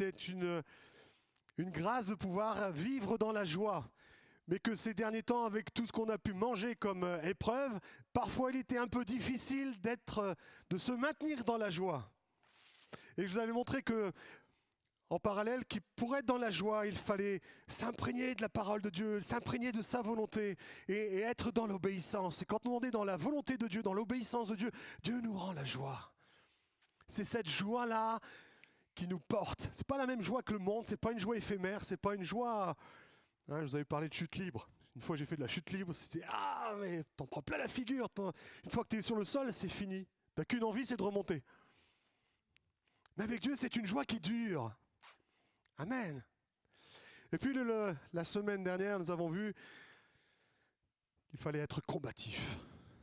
c'était une grâce de pouvoir vivre dans la joie. Mais que ces derniers temps, avec tout ce qu'on a pu manger comme épreuve, parfois il était un peu difficile de se maintenir dans la joie. Et je vous avais montré que, en parallèle, pour être dans la joie, il fallait s'imprégner de la parole de Dieu, s'imprégner de sa volonté et être dans l'obéissance. Et quand on est dans la volonté de Dieu, dans l'obéissance de Dieu, Dieu nous rend la joie. C'est cette joie-là qui nous porte. C'est pas la même joie que le monde, c'est pas une joie éphémère, c'est pas une joie... Hein, je vous avais parlé de chute libre. Une fois j'ai fait de la chute libre, c'était « Ah, mais t'en prends plein la figure. Une fois que t'es sur le sol, c'est fini. T'as qu'une envie, c'est de remonter. » Mais avec Dieu, c'est une joie qui dure. Amen. Et puis la semaine dernière, nous avons vu qu'il fallait être combatif,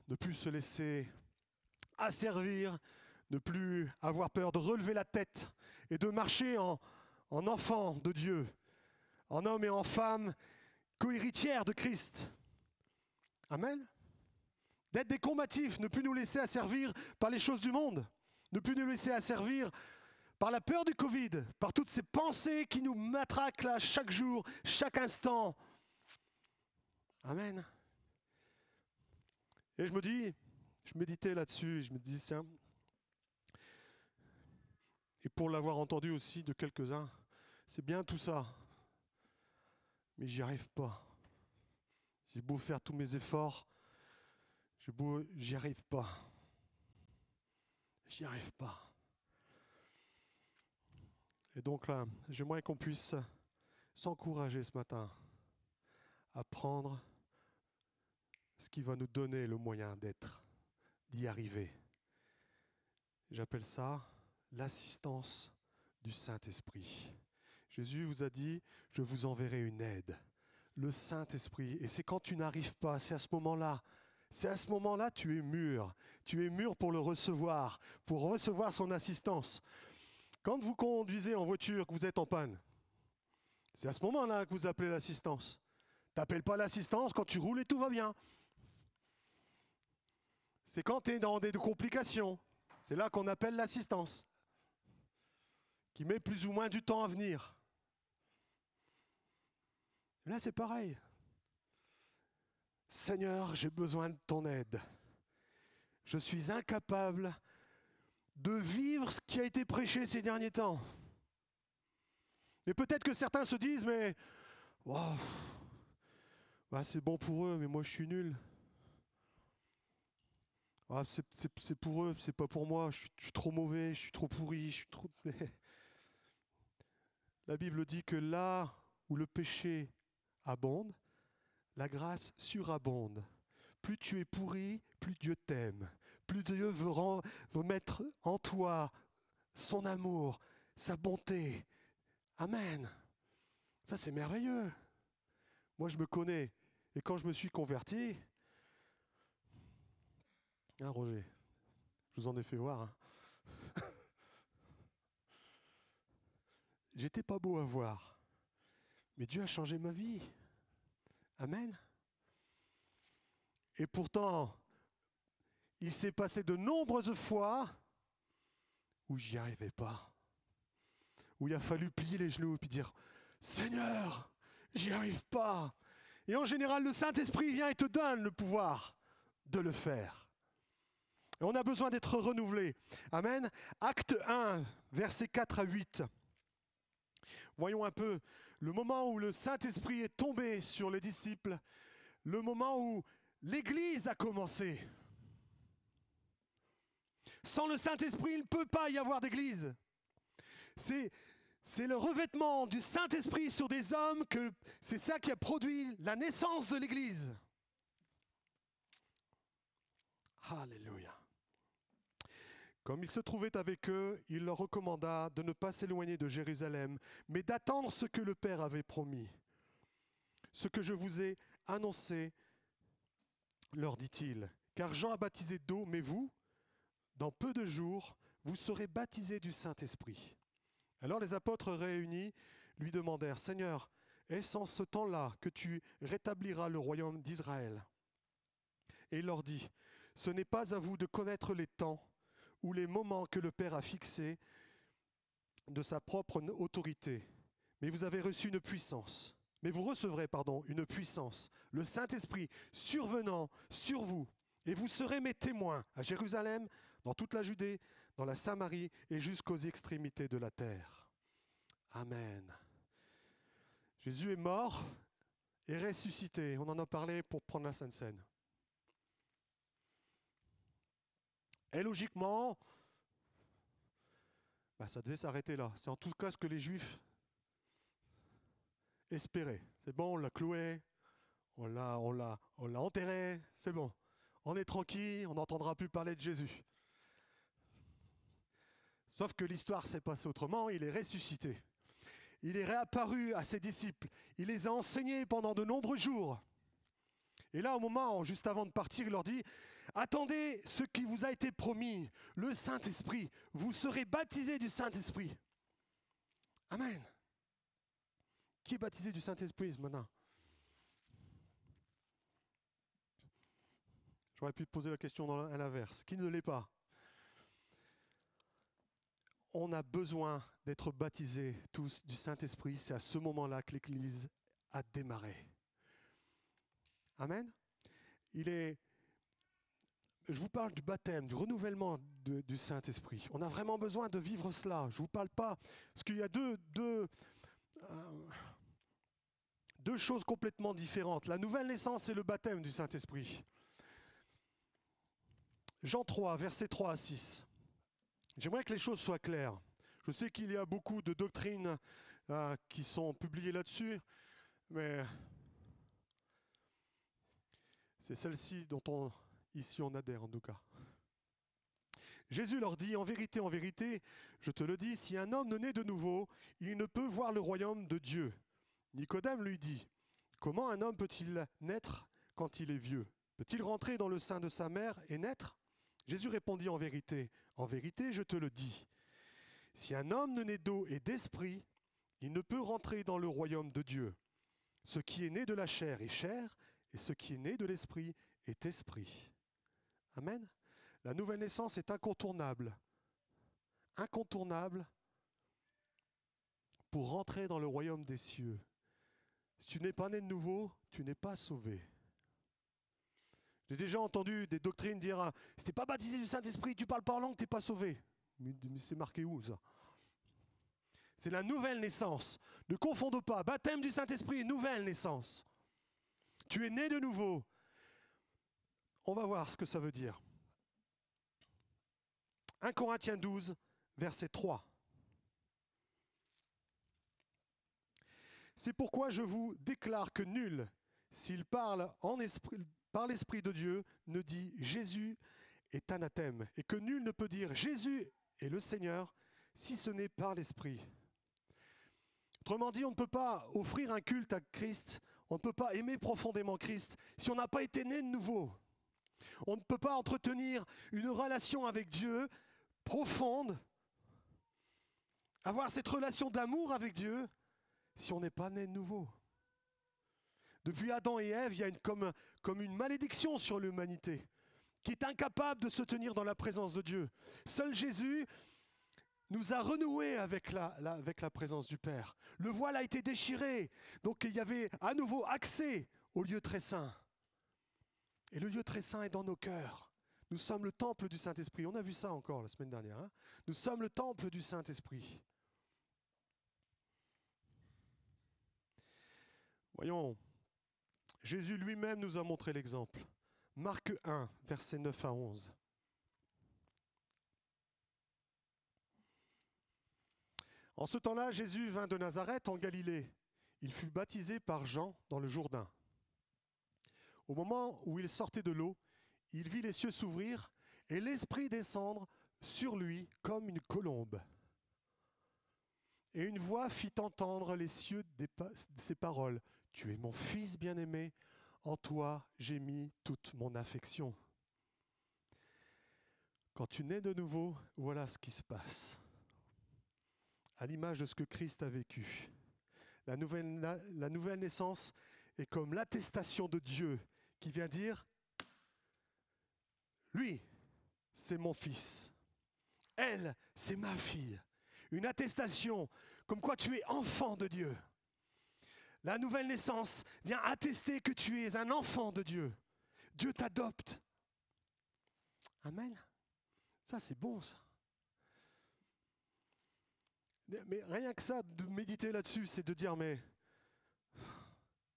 ne plus se laisser asservir, ne plus avoir peur de relever la tête et de marcher en enfant de Dieu, en homme et en femme, co-héritières de Christ. Amen. D'être des combatifs, ne plus nous laisser asservir par les choses du monde, ne plus nous laisser asservir par la peur du Covid, par toutes ces pensées qui nous matraquent là chaque jour, chaque instant. Amen. Et je méditais là-dessus, et je me dis, tiens, et pour l'avoir entendu aussi de quelques-uns, c'est bien tout ça, mais j'y arrive pas. J'ai beau faire tous mes efforts, j'y arrive pas. J'y arrive pas. Et donc là, j'aimerais qu'on puisse s'encourager ce matin à prendre ce qui va nous donner le moyen d'y arriver. J'appelle ça l'assistance du Saint-Esprit. Jésus vous a dit, je vous enverrai une aide, le Saint-Esprit. Et c'est quand tu n'arrives pas, c'est à ce moment-là, tu es mûr. Tu es mûr pour le recevoir, pour recevoir son assistance. Quand vous conduisez en voiture, que vous êtes en panne, c'est à ce moment-là que vous appelez l'assistance. Tu n'appelles pas l'assistance quand tu roules et tout va bien. C'est quand tu es dans des complications. C'est là qu'on appelle l'assistance, qui met plus ou moins du temps à venir. Et là, c'est pareil. Seigneur, j'ai besoin de ton aide. Je suis incapable de vivre ce qui a été prêché ces derniers temps. Et peut-être que certains se disent, mais wow, bah c'est bon pour eux, mais moi je suis nul. Ah, c'est pour eux, c'est pas pour moi, je suis trop mauvais, je suis trop pourri, je suis trop... La Bible dit que là où le péché abonde, la grâce surabonde. Plus tu es pourri, plus Dieu t'aime. Plus Dieu veut mettre en toi son amour, sa bonté. Amen. Ça, c'est merveilleux. Moi, je me connais. Et quand je me suis converti, hein, Roger, je vous en ai fait voir. Hein. J'étais pas beau à voir. Mais Dieu a changé ma vie. Amen. Et pourtant, il s'est passé de nombreuses fois où j'y arrivais pas. Où il a fallu plier les genoux et puis dire « Seigneur, j'y arrive pas ». Et en général, le Saint-Esprit vient et te donne le pouvoir de le faire. Et on a besoin d'être renouvelé. Amen. Acte 1, versets 4 à 8. Voyons un peu le moment où le Saint-Esprit est tombé sur les disciples, le moment où l'Église a commencé. Sans le Saint-Esprit, il ne peut pas y avoir d'Église. C'est le revêtement du Saint-Esprit sur des hommes que c'est ça qui a produit la naissance de l'Église. Alléluia. Comme il se trouvait avec eux, il leur recommanda de ne pas s'éloigner de Jérusalem, mais d'attendre ce que le Père avait promis. Ce que je vous ai annoncé, leur dit-il, car Jean a baptisé d'eau, mais vous, dans peu de jours, vous serez baptisés du Saint-Esprit. Alors les apôtres réunis lui demandèrent, « Seigneur, est-ce en ce temps-là que tu rétabliras le royaume d'Israël ?» Et il leur dit, « Ce n'est pas à vous de connaître les temps ou les moments que le Père a fixés, de sa propre autorité. Mais vous avez reçu une puissance. Mais vous recevrez, une puissance, le Saint-Esprit survenant sur vous. Et vous serez mes témoins à Jérusalem, dans toute la Judée, dans la Samarie et jusqu'aux extrémités de la terre. Amen. Jésus est mort et ressuscité. On en a parlé pour prendre la Sainte Seine. Et logiquement, ça devait s'arrêter là. C'est en tout cas ce que les Juifs espéraient. C'est bon, on l'a cloué, on l'a enterré, c'est bon. On est tranquille, on n'entendra plus parler de Jésus. Sauf que l'histoire s'est passée autrement, il est ressuscité. Il est réapparu à ses disciples. Il les a enseignés pendant de nombreux jours. Et là, au moment, juste avant de partir, il leur dit « Attendez ce qui vous a été promis, le Saint-Esprit. Vous serez baptisés du Saint-Esprit. » Amen. Qui est baptisé du Saint-Esprit maintenant? J'aurais pu te poser la question à l'inverse. Qui ne l'est pas? On a besoin d'être baptisés tous du Saint-Esprit. C'est à ce moment-là que l'Église a démarré. Amen. Je vous parle du baptême, du renouvellement du Saint-Esprit. On a vraiment besoin de vivre cela. Je ne vous parle pas, parce qu'il y a deux choses complètement différentes. La nouvelle naissance et le baptême du Saint-Esprit. Jean 3, versets 3 à 6. J'aimerais que les choses soient claires. Je sais qu'il y a beaucoup de doctrines qui sont publiées là-dessus, mais c'est celle-ci dont ici on adhère en tout cas. Jésus leur dit, en vérité, je te le dis, si un homme ne naît de nouveau, il ne peut voir le royaume de Dieu. Nicodème lui dit, comment un homme peut-il naître quand il est vieux? Peut-il rentrer dans le sein de sa mère et naître? Jésus répondit, en vérité, je te le dis. Si un homme ne naît d'eau et d'esprit, il ne peut rentrer dans le royaume de Dieu. Ce qui est né de la chair est chair, et ce qui est né de l'esprit est esprit. Amen. La nouvelle naissance est incontournable. Incontournable pour rentrer dans le royaume des cieux. Si tu n'es pas né de nouveau, tu n'es pas sauvé. J'ai déjà entendu des doctrines dire « Si tu n'es pas baptisé du Saint-Esprit, tu ne parles pas en langue, tu n'es pas sauvé. » Mais c'est marqué où ça? C'est la nouvelle naissance. Ne confonde pas. Baptême du Saint-Esprit, nouvelle naissance. Tu es né de nouveau. On va voir ce que ça veut dire. 1 Corinthiens 12, verset 3. C'est pourquoi je vous déclare que nul, s'il parle par l'Esprit de Dieu, ne dit Jésus est anathème, et que nul ne peut dire Jésus est le Seigneur, si ce n'est par l'Esprit. Autrement dit, on ne peut pas offrir un culte à Christ, on ne peut pas aimer profondément Christ si on n'a pas été né de nouveau. On ne peut pas entretenir une relation avec Dieu profonde, avoir cette relation d'amour avec Dieu, si on n'est pas né de nouveau. Depuis Adam et Ève, il y a comme une malédiction sur l'humanité qui est incapable de se tenir dans la présence de Dieu. Seul Jésus nous a renoués avec la présence du Père. Le voile a été déchiré, donc il y avait à nouveau accès au lieu très saint. Et le lieu très saint est dans nos cœurs. Nous sommes le temple du Saint-Esprit. On a vu ça encore la semaine dernière. Hein? Nous sommes le temple du Saint-Esprit. Voyons, Jésus lui-même nous a montré l'exemple. Marc 1, versets 9 à 11. En ce temps-là, Jésus vint de Nazareth en Galilée. Il fut baptisé par Jean dans le Jourdain. Au moment où il sortait de l'eau, il vit les cieux s'ouvrir et l'Esprit descendre sur lui comme une colombe. Et une voix fit entendre les cieux ces paroles. « Tu es mon Fils bien-aimé, en toi j'ai mis toute mon affection. » Quand tu nais de nouveau, voilà ce qui se passe. À l'image de ce que Christ a vécu. La nouvelle naissance est comme l'attestation de Dieu qui vient dire « Lui, c'est mon fils. Elle, c'est ma fille. une attestation comme quoi tu es enfant de Dieu. La nouvelle naissance vient attester que tu es un enfant de Dieu. Dieu t'adopte. Amen. Ça, c'est bon, ça. Mais rien que ça, de méditer là-dessus, c'est de dire, mais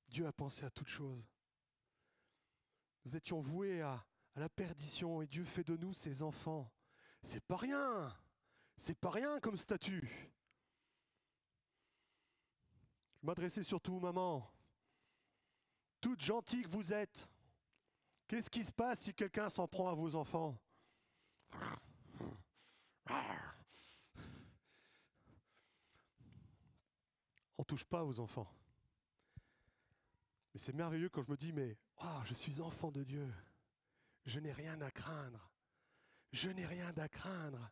Dieu a pensé à toutes choses. Nous étions voués à la perdition et Dieu fait de nous ses enfants. C'est pas rien. C'est pas rien comme statut. Je m'adressais surtout aux mamans. Toutes gentilles que vous êtes. Qu'est-ce qui se passe si quelqu'un s'en prend à vos enfants? On ne touche pas aux enfants. Mais c'est merveilleux quand je me dis, mais je suis enfant de Dieu. Je n'ai rien à craindre. Je n'ai rien à craindre.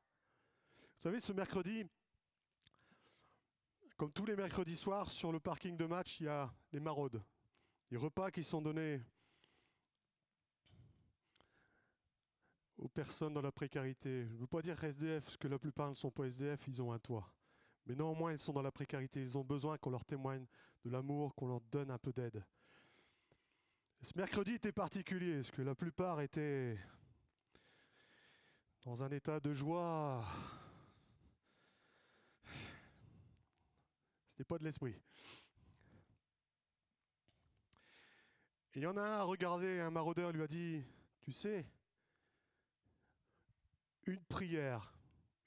Vous savez, ce mercredi, comme tous les mercredis soirs, sur le parking de match, il y a les maraudes. Les repas qui sont donnés aux personnes dans la précarité. Je ne veux pas dire SDF, parce que la plupart ne sont pas SDF, ils ont un toit. Mais néanmoins, ils sont dans la précarité. Ils ont besoin qu'on leur témoigne de l'amour, qu'on leur donne un peu d'aide. Ce mercredi était particulier, parce que la plupart étaient dans un état de joie. C'était pas de l'esprit. Et il y en a un à regarder, un maraudeur lui a dit, tu sais, une prière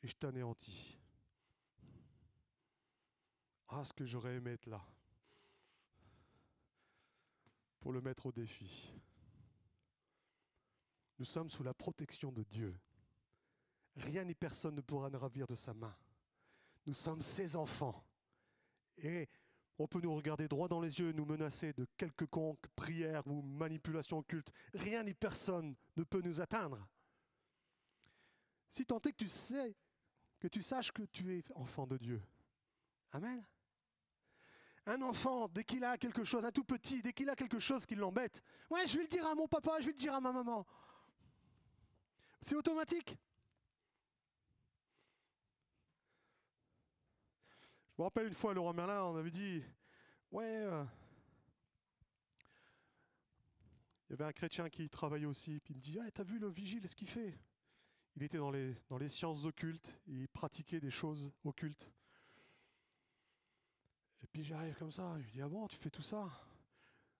et je t'anéantis. Ah, ce que j'aurais aimé être là pour le mettre au défi. Nous sommes sous la protection de Dieu. Rien ni personne ne pourra nous ravir de sa main. Nous sommes ses enfants. Et on peut nous regarder droit dans les yeux et nous menacer de quelconque prière ou manipulation occulte. Rien ni personne ne peut nous atteindre. Si tant est que tu saches que tu es enfant de Dieu. Amen. Un enfant, dès qu'il a quelque chose, un tout petit, dès qu'il a quelque chose qui l'embête, ouais, je vais le dire à mon papa, je vais le dire à ma maman. C'est automatique. Je me rappelle une fois, Laurent Merlin, on avait dit, ouais, il y avait un chrétien qui travaillait aussi, puis il me dit, ah, t'as vu le vigile, ce qu'il fait? Il était dans les sciences occultes, il pratiquait des choses occultes. Et puis j'arrive comme ça, je lui dis, ah bon, tu fais tout ça?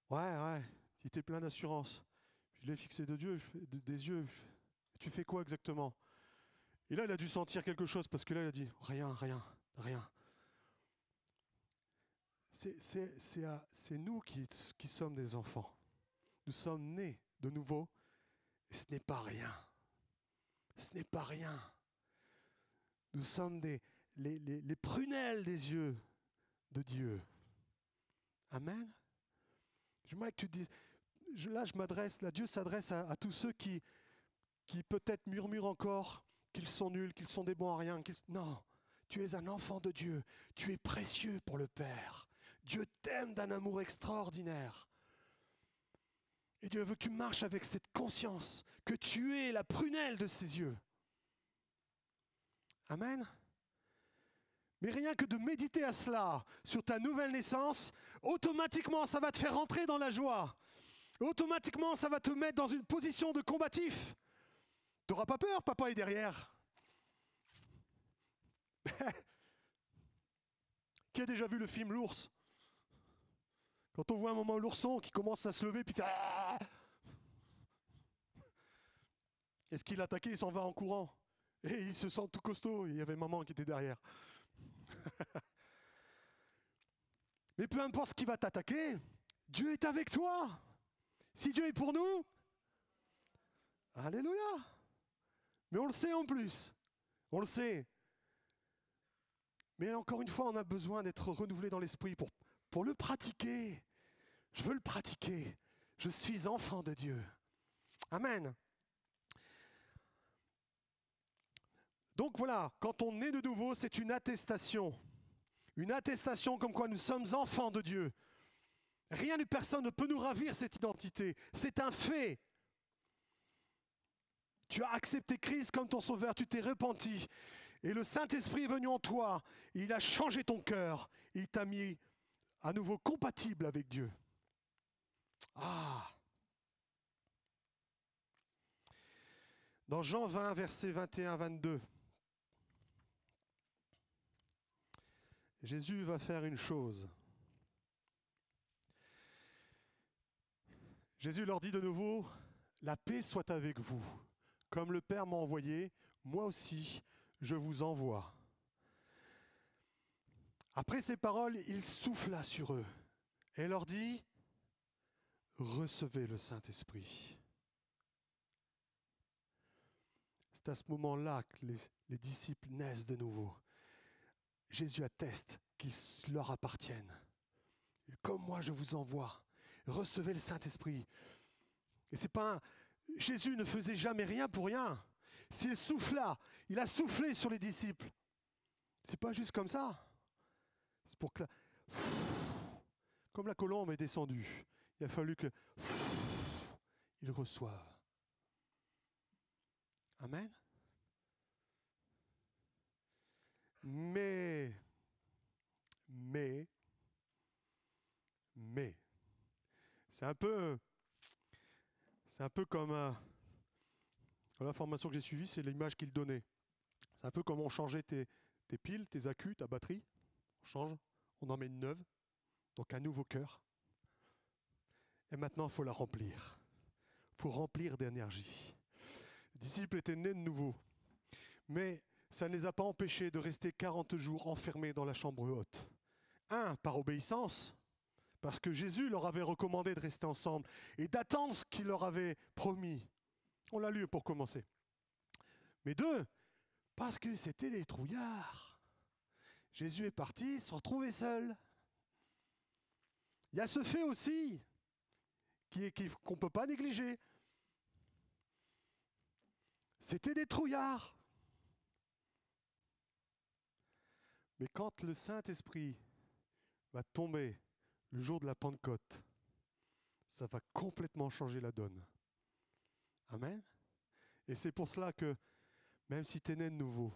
Ouais, il était plein d'assurance. Je l'ai fixé des yeux, tu fais quoi exactement? Et là, il a dû sentir quelque chose, parce que là, il a dit, rien. C'est nous qui sommes des enfants. Nous sommes nés de nouveau, et ce n'est pas rien. Ce n'est pas rien. Nous sommes les prunelles des yeux de Dieu. Amen. J'aimerais que tu dises, Dieu s'adresse à tous ceux qui peut-être murmurent encore qu'ils sont nuls, qu'ils sont des bons à rien. Non, tu es un enfant de Dieu. Tu es précieux pour le Père. Dieu t'aime d'un amour extraordinaire. Et Dieu veut que tu marches avec cette conscience que tu es la prunelle de ses yeux. Amen. Mais rien que de méditer à cela, sur ta nouvelle naissance, automatiquement, ça va te faire rentrer dans la joie. Automatiquement, ça va te mettre dans une position de combatif. Tu n'auras pas peur, papa est derrière. Qui a déjà vu le film L'ours? Quand on voit un moment l'ourson qui commence à se lever, puis fait ah! Est-ce qu'il attaquait? Il s'en va en courant. Et il se sent tout costaud. Il y avait maman qui était derrière. Mais peu importe ce qui va t'attaquer, Dieu est avec toi. Si Dieu est pour nous, alléluia. Mais on le sait en plus. On le sait. Mais encore une fois, on a besoin d'être renouvelé dans l'esprit pour le pratiquer. Je veux le pratiquer. Je suis enfant de Dieu. Amen. Donc voilà, quand on est de nouveau, c'est une attestation. Une attestation comme quoi nous sommes enfants de Dieu. Rien ni personne ne peut nous ravir cette identité. C'est un fait. Tu as accepté Christ comme ton sauveur, tu t'es repenti. Et le Saint-Esprit est venu en toi. Il a changé ton cœur. Il t'a mis à nouveau compatible avec Dieu. Ah! Dans Jean 20, versets 21-22, Jésus va faire une chose. Jésus leur dit de nouveau, « La paix soit avec vous. Comme le Père m'a envoyé, moi aussi, je vous envoie. » Après ces paroles, il souffla sur eux et leur dit, « Recevez le Saint-Esprit. » C'est à ce moment-là que les disciples naissent de nouveau. Jésus atteste qu'ils leur appartiennent. Comme moi, je vous envoie. Recevez le Saint-Esprit. Et c'est pas Jésus ne faisait jamais rien pour rien. S'il souffla, il a soufflé sur les disciples. C'est pas juste comme ça. C'est pour que, comme la colombe est descendue, il a fallu que ils reçoivent. Amen. Mais, c'est un peu comme la formation que j'ai suivie, c'est l'image qu'il donnait. C'est un peu comme on changeait tes piles, tes accus, ta batterie. On change, on en met une neuve, donc un nouveau cœur. Et maintenant, il faut la remplir. Il faut remplir d'énergie. Les disciples étaient nés de nouveau, mais ça ne les a pas empêchés de rester 40 jours enfermés dans la chambre haute. Par obéissance, parce que Jésus leur avait recommandé de rester ensemble et d'attendre ce qu'il leur avait promis. On l'a lu pour commencer. Mais 2, parce que c'était des trouillards. Jésus est parti, se retrouver seul. Il y a ce fait aussi qu'on ne peut pas négliger. C'était des trouillards. Mais quand le Saint-Esprit va tomber le jour de la Pentecôte, ça va complètement changer la donne. Amen. Et c'est pour cela que, même si tu es né de nouveau,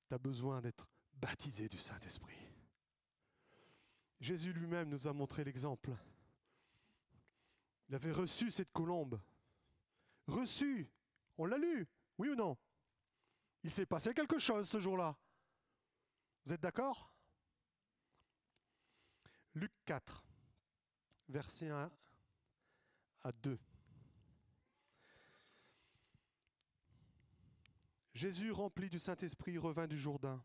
tu as besoin d'être baptisé du Saint-Esprit. Jésus lui-même nous a montré l'exemple. Il avait reçu cette colombe. Reçu. On l'a lu, oui ou non? Il s'est passé quelque chose ce jour-là. Vous êtes d'accord? Luc 4, versets 1 à 2. Jésus, rempli du Saint-Esprit, revint du Jourdain,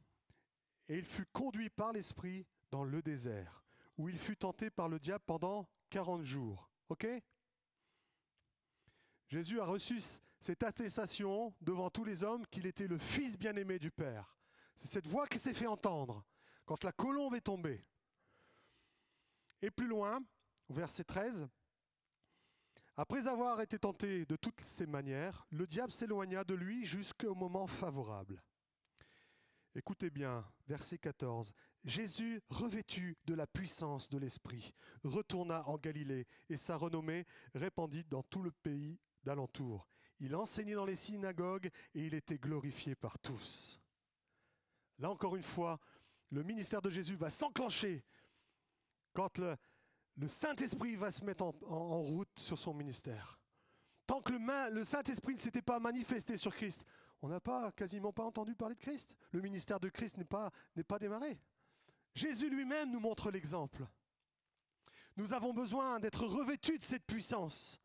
et il fut conduit par l'Esprit dans le désert, où il fut tenté par le diable pendant 40 jours. Ok? Jésus a reçu cette attestation devant tous les hommes qu'il était le Fils bien-aimé du Père. C'est cette voix qui s'est fait entendre quand la colombe est tombée. Et plus loin, au verset 13, « Après avoir été tenté de toutes ces manières, le diable s'éloigna de lui jusqu'au moment favorable. » Écoutez bien, verset 14. « Jésus, revêtu de la puissance de l'Esprit, retourna en Galilée et sa renommée répandit dans tout le pays d'alentour. Il enseignait dans les synagogues et il était glorifié par tous. » Là encore une fois, le ministère de Jésus va s'enclencher quand le Saint-Esprit va se mettre en route sur son ministère. Tant que le Saint-Esprit ne s'était pas manifesté sur Christ, on n'a quasiment pas entendu parler de Christ. Le ministère de Christ n'est pas démarré. Jésus lui-même nous montre l'exemple. Nous avons besoin d'être revêtus de cette puissance.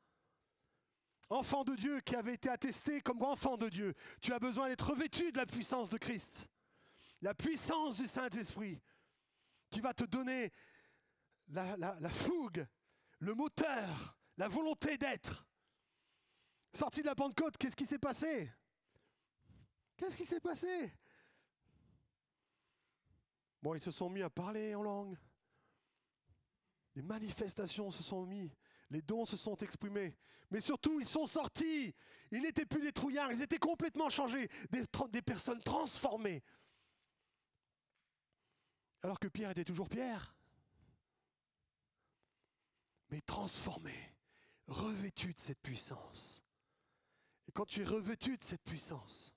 Enfant de Dieu qui avait été attesté comme enfant de Dieu, tu as besoin d'être revêtu de la puissance de Christ. La puissance du Saint-Esprit qui va te donner la fougue, le moteur, la volonté d'être. Sorti de la Pentecôte, qu'est-ce qui s'est passé? Qu'est-ce qui s'est passé? Bon, ils se sont mis à parler en langue. Les manifestations se sont mises. Les dons se sont exprimés. Mais surtout, ils sont sortis. Ils n'étaient plus des trouillards, ils étaient complètement changés. Des personnes transformées. Alors que Pierre était toujours Pierre. Mais transformé, revêtu de cette puissance. Et quand tu es revêtu de cette puissance,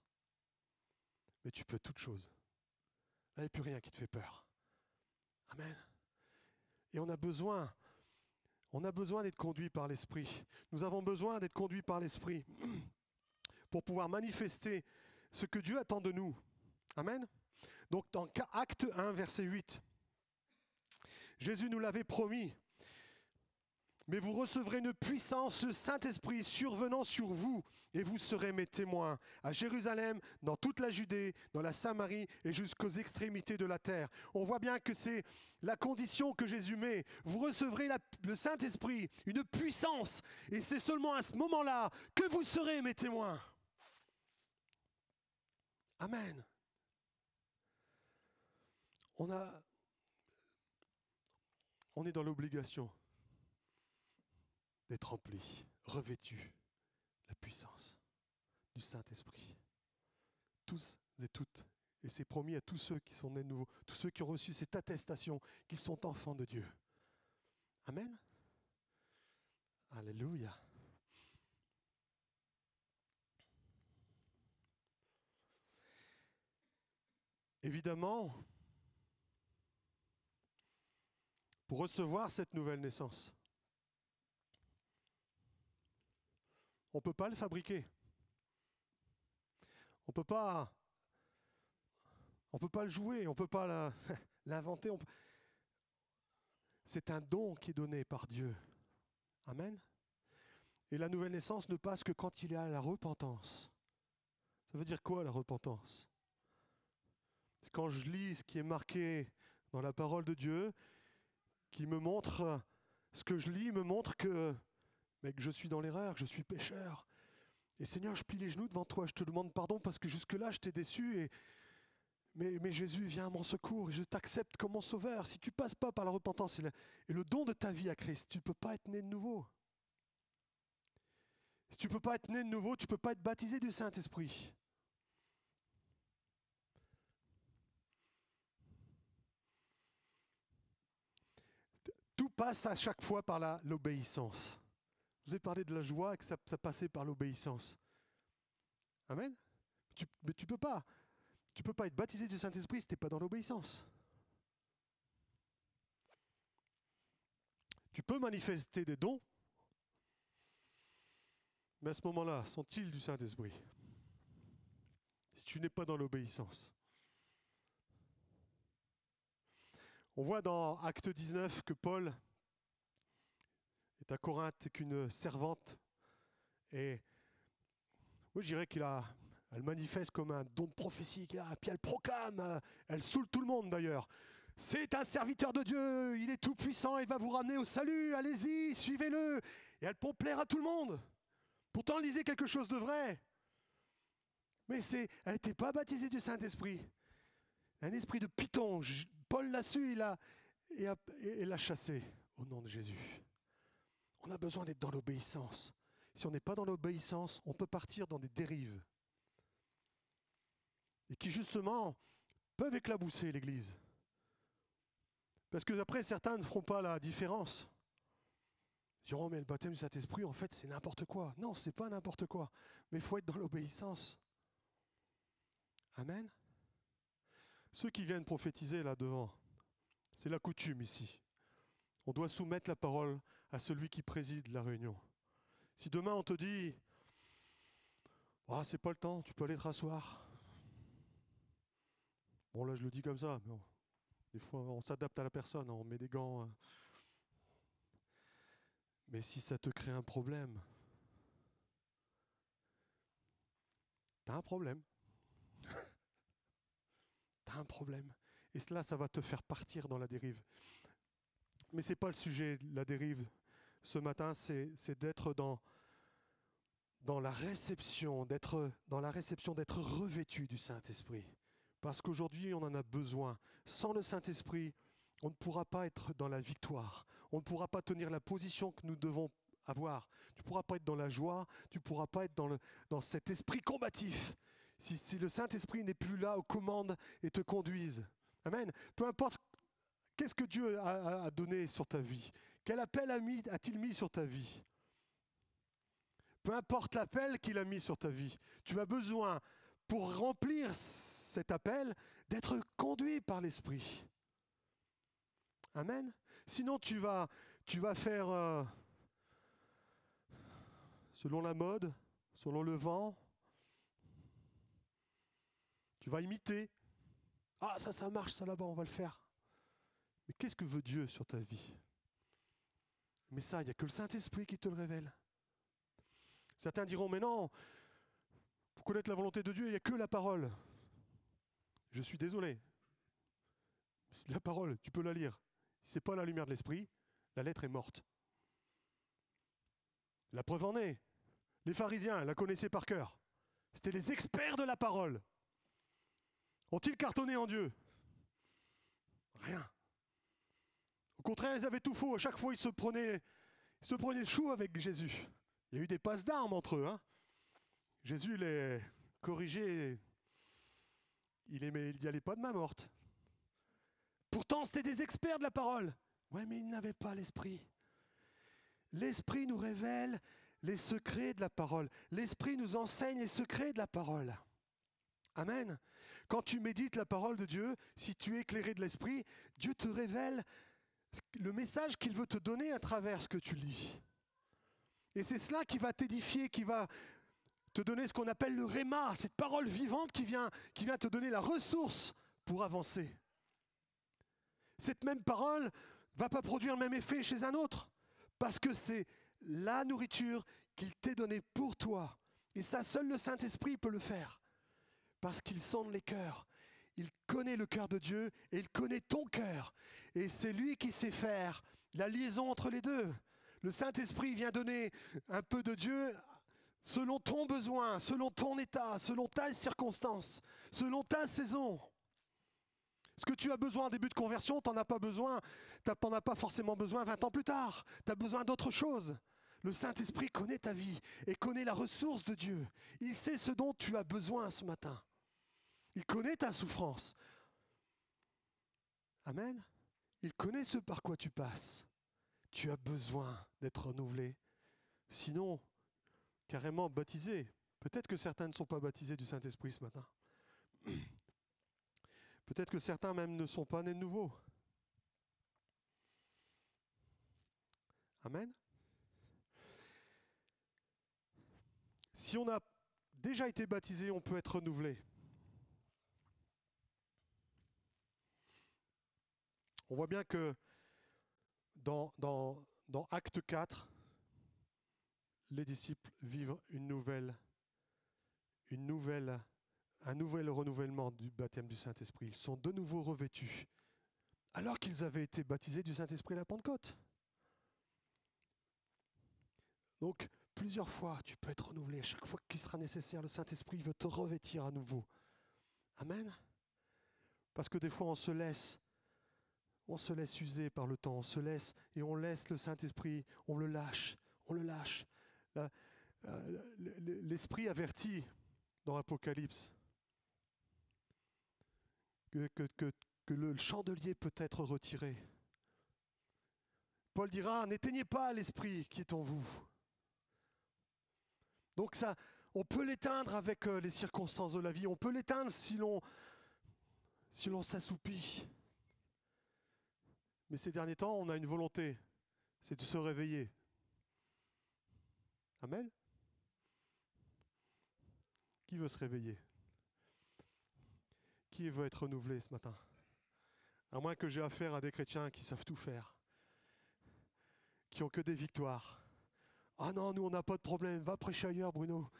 mais tu peux toutes choses. Là, il n'y a plus rien qui te fait peur. Amen. Et on a besoin d'être conduits par l'Esprit. Nous avons besoin d'être conduits par l'Esprit pour pouvoir manifester ce que Dieu attend de nous. Amen. Donc dans Acte 1, verset 8, Jésus nous l'avait promis. Mais vous recevrez une puissance, le Saint-Esprit survenant sur vous, et vous serez mes témoins à Jérusalem, dans toute la Judée, dans la Samarie et jusqu'aux extrémités de la terre. On voit bien que c'est la condition que Jésus met. Vous recevrez le Saint-Esprit, une puissance, et c'est seulement à ce moment-là que vous serez mes témoins. Amen. On est dans l'obligation d'être rempli, revêtu, la puissance du Saint-Esprit. Tous et toutes. Et c'est promis à tous ceux qui sont nés de nouveau, tous ceux qui ont reçu cette attestation qu'ils sont enfants de Dieu. Amen. Alléluia. Évidemment, pour recevoir cette nouvelle naissance, on ne peut pas le fabriquer. On ne peut pas le jouer, on ne peut pas l'inventer. C'est un don qui est donné par Dieu. Amen. Et la nouvelle naissance ne passe que quand il y a la repentance. Ça veut dire quoi la repentance? C'est quand je lis ce qui est marqué dans la parole de Dieu, qui me montre, ce que je lis me montre que je suis dans l'erreur, que je suis pécheur. Et Seigneur, je plie les genoux devant toi, je te demande pardon parce que jusque-là je t'ai déçu. Mais Jésus, viens à mon secours et je t'accepte comme mon sauveur. Si tu ne passes pas par la repentance et le don de ta vie à Christ, tu ne peux pas être né de nouveau. Si tu ne peux pas être né de nouveau, tu ne peux pas être baptisé du Saint-Esprit. Tout passe à chaque fois par l'obéissance. Je vous ai parlé de la joie et que ça passait par l'obéissance. Amen. Mais tu ne peux pas. Tu ne peux pas être baptisé du Saint-Esprit si tu n'es pas dans l'obéissance. Tu peux manifester des dons, mais à ce moment-là, sont-ils du Saint-Esprit? Si tu n'es pas dans l'obéissance. On voit dans Acte 19 que Paul est à Corinthe, qu'une servante, et moi je dirais elle manifeste comme un don de prophétie, puis elle proclame, elle saoule tout le monde d'ailleurs. C'est un serviteur de Dieu, il est tout puissant, il va vous ramener au salut, allez-y, suivez-le. Et elle peut plaire à tout le monde. Pourtant elle disait quelque chose de vrai. Mais elle n'était pas baptisée du Saint-Esprit. Un esprit de python, Paul l'a su, et l'a chassé au nom de Jésus. On a besoin d'être dans l'obéissance. Si on n'est pas dans l'obéissance, on peut partir dans des dérives. Et qui justement peuvent éclabousser l'Église. Parce que après, certains ne feront pas la différence. Ils diront, mais le baptême du Saint-Esprit, en fait, c'est n'importe quoi. Non, c'est pas n'importe quoi. Mais il faut être dans l'obéissance. Amen. Ceux qui viennent prophétiser là devant, c'est la coutume ici. On doit soumettre la parole à celui qui préside la réunion. Si demain on te dit, ah, c'est pas le temps, tu peux aller te rasseoir. Bon, là je le dis comme ça, mais des fois on s'adapte à la personne, on met des gants. Mais si ça te crée un problème, t'as un problème. T'as un problème. Et cela, ça va te faire partir dans la dérive. Mais ce n'est pas le sujet, la dérive. Ce matin, c'est d'être dans la réception, d'être revêtu du Saint-Esprit. Parce qu'aujourd'hui, on en a besoin. Sans le Saint-Esprit, on ne pourra pas être dans la victoire. On ne pourra pas tenir la position que nous devons avoir. Tu ne pourras pas être dans la joie, tu ne pourras pas être dans cet esprit combatif. Si le Saint-Esprit n'est plus là aux commandes et te conduise. Amen. Peu importe qu'est-ce que Dieu a donné sur ta vie. Quel appel a-t-il mis sur ta vie? Peu importe l'appel qu'il a mis sur ta vie. Tu as besoin, pour remplir cet appel, d'être conduit par l'Esprit. Amen. Sinon, tu vas faire selon la mode, selon le vent. Tu vas imiter. Ah, ça marche, ça là-bas, on va le faire. Mais qu'est-ce que veut Dieu sur ta vie? Mais ça, il n'y a que le Saint-Esprit qui te le révèle. Certains diront, mais non, pour connaître la volonté de Dieu, il n'y a que la parole. Je suis désolé. La parole, tu peux la lire. Si ce n'est pas la lumière de l'Esprit, la lettre est morte. La preuve en est, les pharisiens la connaissaient par cœur. C'était les experts de la parole. Ont-ils cartonné en Dieu? Rien. Au contraire, ils avaient tout faux. À chaque fois, ils se prenaient le chou avec Jésus. Il y a eu des passes d'armes entre eux. Jésus les corrigeait. Il n'y allait pas de main morte. Pourtant, c'était des experts de la parole. Ouais, mais ils n'avaient pas l'Esprit. L'Esprit nous révèle les secrets de la parole. L'Esprit nous enseigne les secrets de la parole. Amen. Quand tu médites la parole de Dieu, si tu es éclairé de l'Esprit, Dieu te révèle le message qu'il veut te donner à travers ce que tu lis. Et c'est cela qui va t'édifier, qui va te donner ce qu'on appelle le réma, cette parole vivante qui vient te donner la ressource pour avancer. Cette même parole ne va pas produire le même effet chez un autre, parce que c'est la nourriture qu'il t'est donnée pour toi. Et ça, seul le Saint-Esprit peut le faire, parce qu'il sonde les cœurs. Il connaît le cœur de Dieu et il connaît ton cœur. Et c'est lui qui sait faire la liaison entre les deux. Le Saint-Esprit vient donner un peu de Dieu selon ton besoin, selon ton état, selon ta circonstance, selon ta saison. Ce que tu as besoin en début de conversion, tu n'en as pas besoin, tu n'en as pas forcément besoin 20 ans plus tard. Tu as besoin d'autre chose. Le Saint-Esprit connaît ta vie et connaît la ressource de Dieu. Il sait ce dont tu as besoin ce matin. Il connaît ta souffrance. Amen. Il connaît ce par quoi tu passes. Tu as besoin d'être renouvelé. Sinon, carrément baptisé. Peut-être que certains ne sont pas baptisés du Saint-Esprit ce matin. Peut-être que certains même ne sont pas nés de nouveau. Amen. Si on a déjà été baptisé, on peut être renouvelé. On voit bien que dans Acte 4, les disciples vivent un nouvel renouvellement du baptême du Saint-Esprit. Ils sont de nouveau revêtus, alors qu'ils avaient été baptisés du Saint-Esprit à la Pentecôte. Donc, plusieurs fois, tu peux être renouvelé. À chaque fois qu'il sera nécessaire, le Saint-Esprit veut te revêtir à nouveau. Amen. Parce que des fois, on se laisse user par le temps, on laisse le Saint-Esprit, on le lâche. L'Esprit avertit dans l'Apocalypse que le chandelier peut être retiré. Paul dira, n'éteignez pas l'Esprit qui est en vous. Donc ça, on peut l'éteindre avec les circonstances de la vie, on peut l'éteindre si l'on s'assoupit. Mais ces derniers temps, on a une volonté, c'est de se réveiller. Amen. Qui veut se réveiller? Qui veut être renouvelé ce matin? À moins que j'ai affaire à des chrétiens qui savent tout faire, qui n'ont que des victoires. Ah non, nous on n'a pas de problème, va prêcher ailleurs Bruno.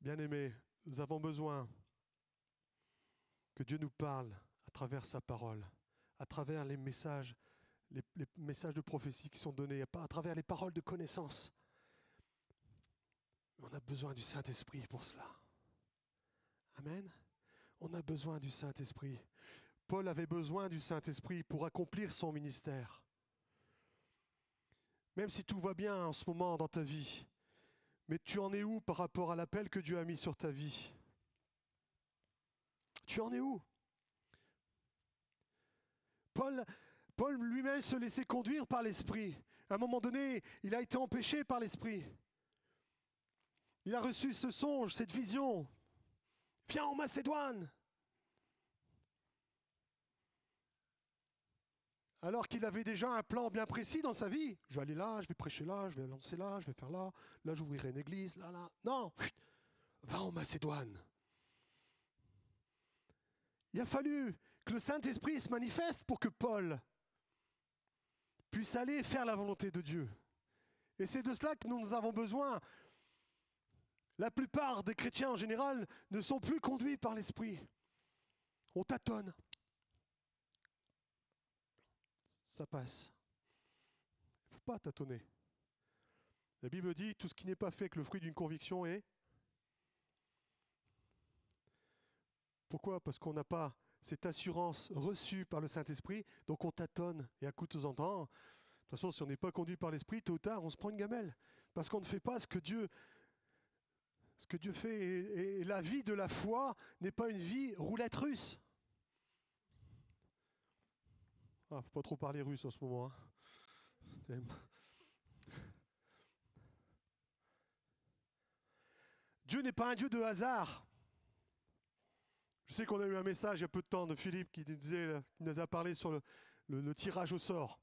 Bien-aimés, nous avons besoin que Dieu nous parle à travers sa parole, à travers les messages de prophétie qui sont donnés, pas à travers les paroles de connaissance. On a besoin du Saint-Esprit pour cela. Amen. On a besoin du Saint-Esprit. Paul avait besoin du Saint-Esprit pour accomplir son ministère. Même si tout va bien en ce moment dans ta vie, mais tu en es où par rapport à l'appel que Dieu a mis sur ta vie? Tu en es où? Paul lui-même se laissait conduire par l'Esprit. À un moment donné, il a été empêché par l'Esprit. Il a reçu ce songe, cette vision. Viens en Macédoine. Alors qu'il avait déjà un plan bien précis dans sa vie. Je vais aller là, je vais prêcher là, je vais lancer là, je vais faire là. Là, j'ouvrirai une église, là, là. Non, va en Macédoine. Il a fallu que le Saint-Esprit se manifeste pour que Paul puisse aller faire la volonté de Dieu. Et c'est de cela que nous avons besoin. La plupart des chrétiens en général ne sont plus conduits par l'Esprit. On tâtonne. Ça passe. Il ne faut pas tâtonner. La Bible dit, tout ce qui n'est pas fait avec le fruit d'une conviction est... Pourquoi? Parce qu'on n'a pas cette assurance reçue par le Saint-Esprit, donc on tâtonne, et à coups de temps en temps, de toute façon, si on n'est pas conduit par l'Esprit, tôt ou tard, on se prend une gamelle. Parce qu'on ne fait pas ce que Dieu fait. Et la vie de la foi n'est pas une vie roulette russe. Ah, faut pas trop parler russe en ce moment. Hein. Dieu n'est pas un Dieu de hasard. Je sais qu'on a eu un message il y a peu de temps de Philippe qui nous a parlé sur le tirage au sort.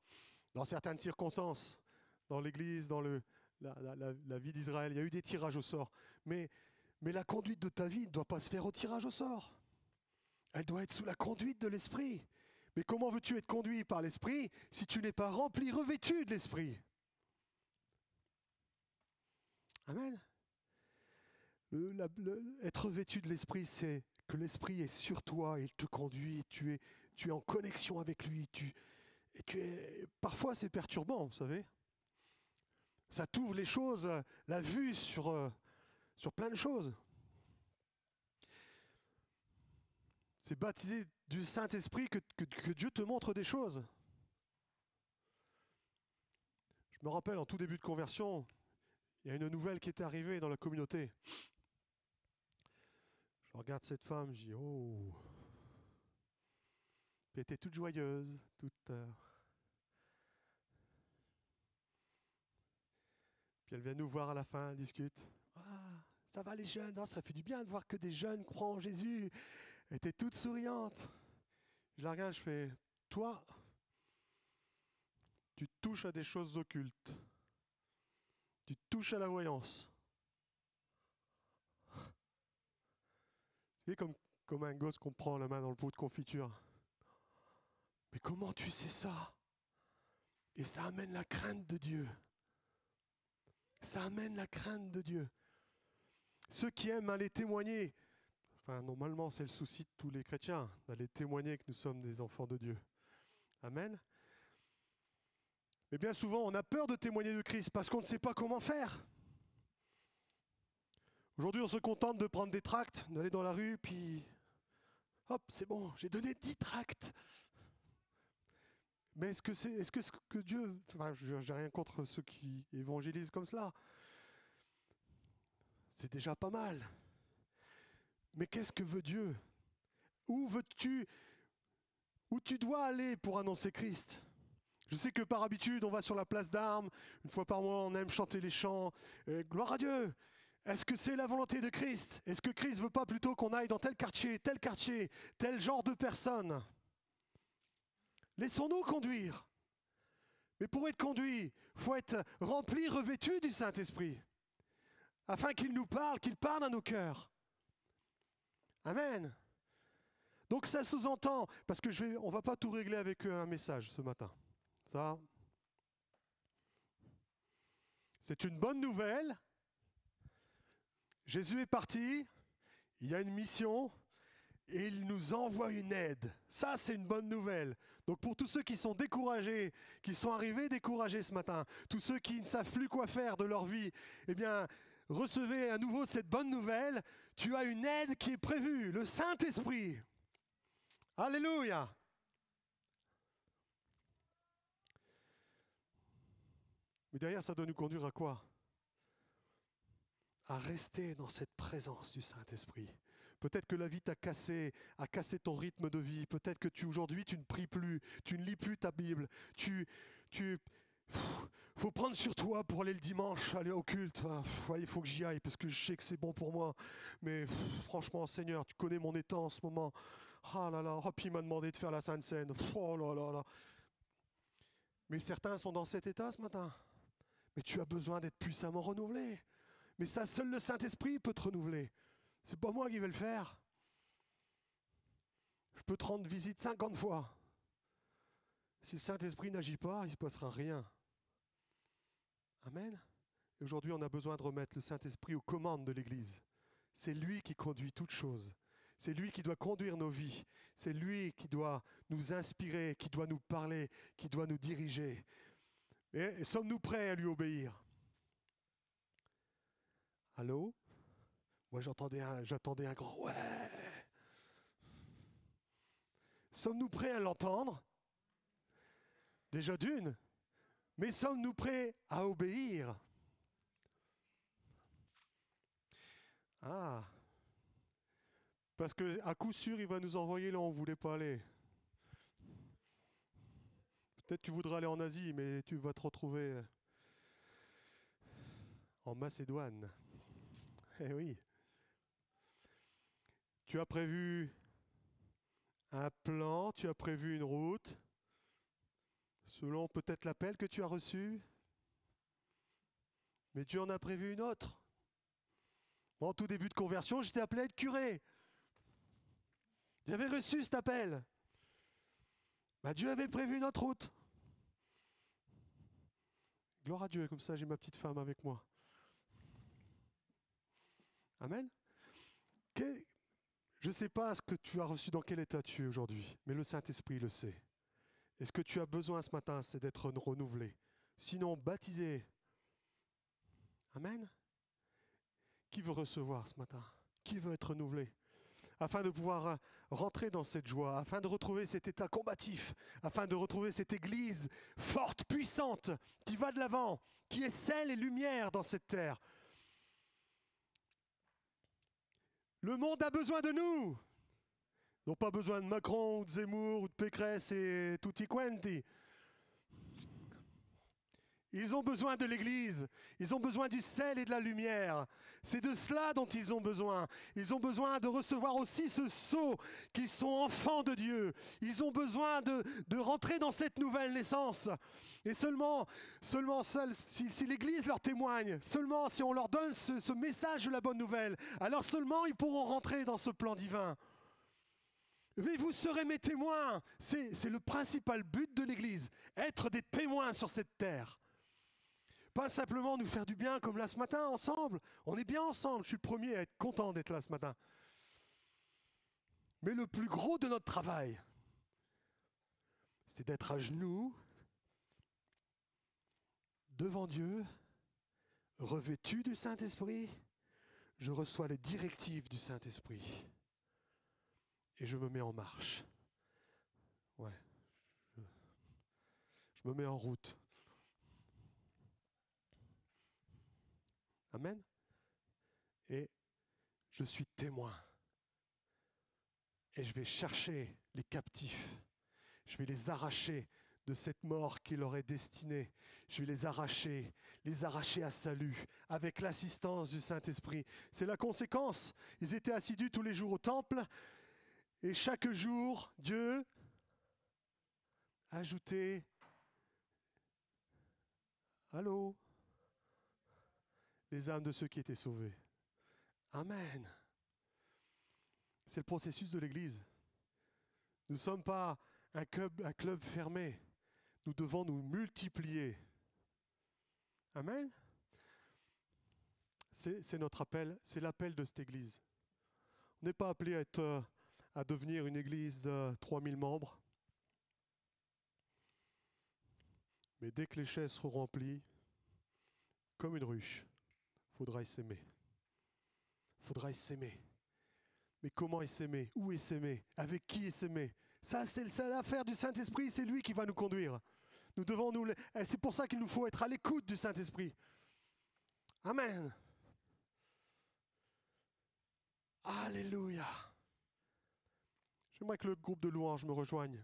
Dans certaines circonstances, dans l'Église, dans la vie d'Israël, il y a eu des tirages au sort. Mais la conduite de ta vie ne doit pas se faire au tirage au sort. Elle doit être sous la conduite de l'Esprit. Mais comment veux-tu être conduit par l'Esprit si tu n'es pas rempli, revêtu de l'Esprit? Amen. Être vêtu de l'Esprit, c'est que l'Esprit est sur toi, il te conduit, tu es en connexion avec lui. Parfois c'est perturbant, vous savez. Ça t'ouvre les choses, la vue sur plein de choses. C'est baptisé du Saint-Esprit que Dieu te montre des choses. Je me rappelle, en tout début de conversion, il y a une nouvelle qui était arrivée dans la communauté. Je regarde cette femme, je dis, oh. Puis elle était toute joyeuse, toute... Puis elle vient nous voir à la fin, elle discute. Ah, ça va les jeunes, ça fait du bien de voir que des jeunes croient en Jésus. Elle était toute souriante. Je la regarde, je fais, toi, tu touches à des choses occultes. Tu touches à la voyance. C'est comme un gosse qu'on prend la main dans le pot de confiture. Mais comment tu sais ça? Et ça amène la crainte de Dieu. Ça amène la crainte de Dieu. Ceux qui aiment aller témoigner, enfin normalement c'est le souci de tous les chrétiens, d'aller témoigner que nous sommes des enfants de Dieu. Amen. Mais bien souvent on a peur de témoigner de Christ parce qu'on ne sait pas comment faire. Aujourd'hui on se contente de prendre des tracts, d'aller dans la rue, puis hop, c'est bon, j'ai donné 10 tracts. Mais est-ce que ce que Dieu... Enfin, je n'ai rien contre ceux qui évangélisent comme cela. C'est déjà pas mal. Mais qu'est-ce que veut Dieu? Où tu dois aller pour annoncer Christ? Je sais que par habitude, on va sur la place d'Armes. Une fois par mois, on aime chanter les chants. Gloire à Dieu! Est-ce que c'est la volonté de Christ? Est-ce que Christ ne veut pas plutôt qu'on aille dans tel quartier, tel genre de personnes? Laissons-nous conduire. Mais pour être conduit, il faut être rempli, revêtu du Saint-Esprit, afin qu'il nous parle, qu'il parle à nos cœurs. Amen. Donc ça sous-entend, parce que on ne va pas tout régler avec un message ce matin. Ça, c'est une bonne nouvelle. Jésus est parti, il y a une mission, et il nous envoie une aide. Ça, c'est une bonne nouvelle. Donc pour tous ceux qui sont découragés, qui sont arrivés découragés ce matin, tous ceux qui ne savent plus quoi faire de leur vie, eh bien, recevez à nouveau cette bonne nouvelle. Tu as une aide qui est prévue, le Saint-Esprit. Alléluia. Mais derrière, ça doit nous conduire à quoi? À rester dans cette présence du Saint-Esprit. Peut-être que la vie t'a cassé, a cassé ton rythme de vie. Peut-être que aujourd'hui, tu ne pries plus, tu ne lis plus ta Bible. Tu Il faut prendre sur toi pour aller le dimanche, aller au culte. Il faut que j'y aille parce que je sais que c'est bon pour moi. Mais franchement, Seigneur, tu connais mon état en ce moment. Ah là là, puis il m'a demandé de faire la Sainte Seine. Oh là là là. Mais certains sont dans cet état ce matin. Mais tu as besoin d'être puissamment renouvelé. Mais ça, seul le Saint-Esprit peut te renouveler. C'est pas moi qui vais le faire. Je peux te rendre visite 50 fois. Si le Saint-Esprit n'agit pas, il ne se passera rien. Amen. Et aujourd'hui, on a besoin de remettre le Saint-Esprit aux commandes de l'Église. C'est lui qui conduit toutes choses. C'est lui qui doit conduire nos vies. C'est lui qui doit nous inspirer, qui doit nous parler, qui doit nous diriger. Et sommes-nous prêts à lui obéir? Allô? Moi, j'attendais un grand « ouais ». Sommes-nous prêts à l'entendre? Déjà d'une. Mais sommes-nous prêts à obéir? Ah. Parce qu'à coup sûr, il va nous envoyer là où on ne voulait pas aller. Peut-être tu voudras aller en Asie, mais tu vas te retrouver en Macédoine. Eh oui. Tu as prévu un plan, tu as prévu une route, selon peut-être l'appel que tu as reçu, mais Dieu en a prévu une autre. Moi, en tout début de conversion, j'étais appelé à être curé. J'avais reçu cet appel. Dieu avait prévu une autre route. Gloire à Dieu, comme ça j'ai ma petite femme avec moi. Amen. Je ne sais pas ce que tu as reçu, dans quel état tu es aujourd'hui, mais le Saint-Esprit le sait. Et ce que tu as besoin ce matin, c'est d'être renouvelé. Sinon, baptisé. Amen. Qui veut recevoir ce matin? Qui veut être renouvelé? Afin de pouvoir rentrer dans cette joie, afin de retrouver cet état combatif, afin de retrouver cette Église forte, puissante, qui va de l'avant, qui est sel et lumière dans cette terre. Le monde a besoin de nous. Ils n'ont pas besoin de Macron, ou de Zemmour, ou de Pécresse et tutti quanti. Ils ont besoin de l'Église. Ils ont besoin du sel et de la lumière. C'est de cela dont ils ont besoin. Ils ont besoin de recevoir aussi ce sceau qu'ils sont enfants de Dieu. Ils ont besoin de rentrer dans cette nouvelle naissance. Et seulement si l'Église leur témoigne, seulement si on leur donne ce message de la bonne nouvelle, alors seulement ils pourront rentrer dans ce plan divin. Mais vous serez mes témoins. C'est le principal but de l'Église. Être des témoins sur cette terre. Pas simplement nous faire du bien comme là ce matin, ensemble. On est bien ensemble. Je suis le premier à être content d'être là ce matin. Mais le plus gros de notre travail, c'est d'être à genoux, devant Dieu, revêtu du Saint-Esprit. Je reçois les directives du Saint-Esprit. Et je me mets en marche. Ouais. Je me mets en route. Amen. Et je suis témoin. Et je vais chercher les captifs. Je vais les arracher de cette mort qui leur est destinée. Je vais les arracher à salut, avec l'assistance du Saint-Esprit. C'est la conséquence. Ils étaient assidus tous les jours au temple. Et chaque jour, Dieu ajoutait... Allô? Les âmes de ceux qui étaient sauvés. Amen. C'est le processus de l'Église. Nous ne sommes pas un club fermé. Nous devons nous multiplier. Amen. C'est notre appel, c'est l'appel de cette Église. On n'est pas appelé à devenir une Église de 3000 membres. Mais dès que les chaises seront remplies, comme une ruche, il faudra s'aimer. Il faudra s'aimer. Mais comment s'aimer? Où s'aimer? Avec qui s'aimer? Ça, c'est l'affaire du Saint-Esprit, c'est lui qui va nous conduire. C'est pour ça qu'il nous faut être à l'écoute du Saint-Esprit. Amen. Alléluia. J'aimerais que le groupe de louanges me rejoigne.